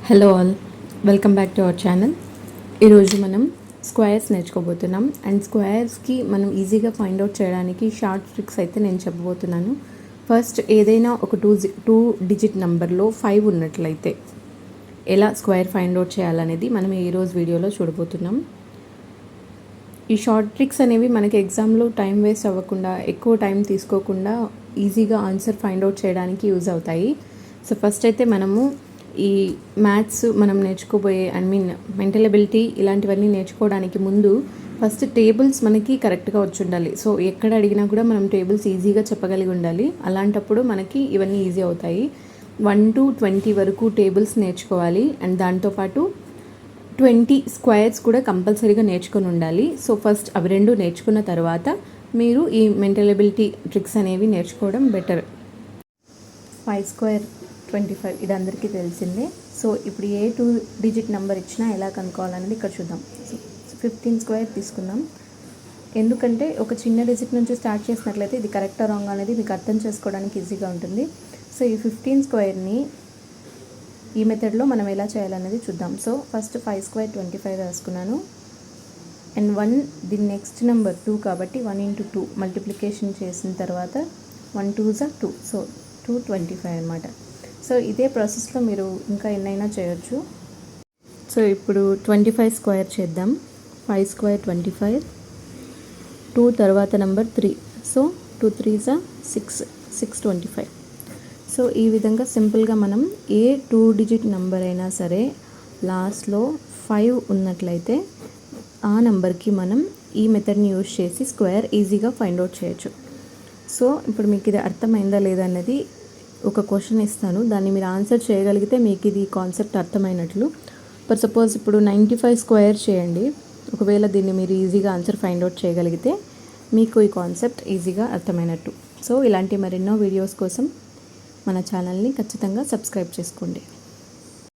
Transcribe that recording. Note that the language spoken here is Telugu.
Hello all, welcome back to our channel. ఈరోజు మనం స్క్వేర్స్ నేర్చుకోబోతున్నాం. అండ్ స్క్వేర్స్కి మనం ఈజీగా ఫైండ్ అవుట్ చేయడానికి షార్ట్ ట్రిక్స్ అయితే నేను చెప్పబోతున్నాను. ఫస్ట్, ఏదైనా ఒక టూ డిజిట్ నెంబర్లో 5 ఉన్నట్లయితే ఎలా స్క్వేర్ ఫైండ్ అవుట్ చేయాలనేది మనం ఈరోజు వీడియోలో చూడబోతున్నాం. ఈ షార్ట్ ట్రిక్స్ అనేవి మనకి ఎగ్జామ్లో టైం వేస్ట్ అవ్వకుండా, ఎక్కువ టైం తీసుకోకుండా ఈజీగా ఆన్సర్ ఫైండ్ అవుట్ చేయడానికి యూజ్ అవుతాయి. సో ఫస్ట్ అయితే మనము ఈ మ్యాథ్స్ మనం నేర్చుకోబోయే మెంటల్ ఎబిలిటీ ఇలాంటివన్నీ నేర్చుకోవడానికి ముందు ఫస్ట్ టేబుల్స్ మనకి కరెక్ట్గా వచ్చి ఉండాలి. సో ఎక్కడ అడిగినా కూడా మనం టేబుల్స్ ఈజీగా చెప్పగలిగి ఉండాలి. అలాంటప్పుడు మనకి ఇవన్నీ ఈజీ అవుతాయి. 1 to 20 వరకు టేబుల్స్ నేర్చుకోవాలి. అండ్ దాంతోపాటు 20 స్క్వేర్స్ కూడా కంపల్సరీగా నేర్చుకొని ఉండాలి. సో ఫస్ట్ అవి రెండు నేర్చుకున్న తర్వాత మీరు ఈ మెంటల్ ఎబిలిటీ ట్రిక్స్ అనేవి నేర్చుకోవడం బెటర్. 5 స్క్వేర్ 25 ఇది అందరికీ తెలిసిందే. సో ఇప్పుడు ఏ 2 డిజిట్ నెంబర్ ఇచ్చినా ఎలా కనుక్కోవాలనేది ఇక్కడ చూద్దాం. సో 15 స్క్వేర్ తీసుకుందాం. ఎందుకంటే ఒక చిన్న డిజిట్ నుంచి స్టార్ట్ చేసినట్లయితే ఇది కరెక్టా రాంగ్ అనేది మీకు అర్థం చేసుకోవడానికి ఈజీగా ఉంటుంది. సో ఈ 15 స్క్వేర్ని ఈ మెథడ్లో మనం ఎలా చేయాలనేది చూద్దాం. సో ఫస్ట్ 5 స్క్వేర్ 25 రాసుకున్నాను. అండ్ 1 దీని నెక్స్ట్ నెంబర్ 2 కాబట్టి 1 into 2 మల్టిప్లికేషన్ చేసిన తర్వాత 1 2s are 2. సో 225 అనమాట. సో ఇదే ప్రాసెస్లో మీరు ఇంకా ఎన్నైనా చేయొచ్చు. సో ఇప్పుడు 25 స్క్వేర్ చేద్దాం. 5 స్క్వేర్ 25, 2 తర్వాత number 3. So 2 3s are 6, 625. So ఈ విధంగా సింపుల్గా మనం ఏ 2 డిజిట్ నెంబర్ అయినా సరే లాస్ట్లో 5 ఉన్నట్లయితే ఆ నెంబర్కి మనం ఈ మెథడ్ని యూజ్ చేసి స్క్వేర్ ఈజీగా ఫైండ్ అవుట్ చేయొచ్చు. సో ఇప్పుడు మీకు ఇది అర్థమైందా లేదా అన్నది ఒక క్వశ్చన్ ఇస్తాను, దాన్ని మీరు ఆన్సర్ చేయగలిగితే మీకు ఇది కాన్సెప్ట్ అర్థమైనట్లు. ఫర్ సపోజ్ ఇప్పుడు 95 స్క్వేర్ చేయండి. ఒకవేళ దీన్ని మీరు ఈజీగా ఆన్సర్ ఫైండ్ అవుట్ చేయగలిగితే మీకు ఈ కాన్సెప్ట్ ఈజీగా అర్థమైనట్టు. సో ఇలాంటి మరెన్నో వీడియోస్ కోసం మన ఛానల్ని ఖచ్చితంగా సబ్స్క్రైబ్ చేసుకోండి.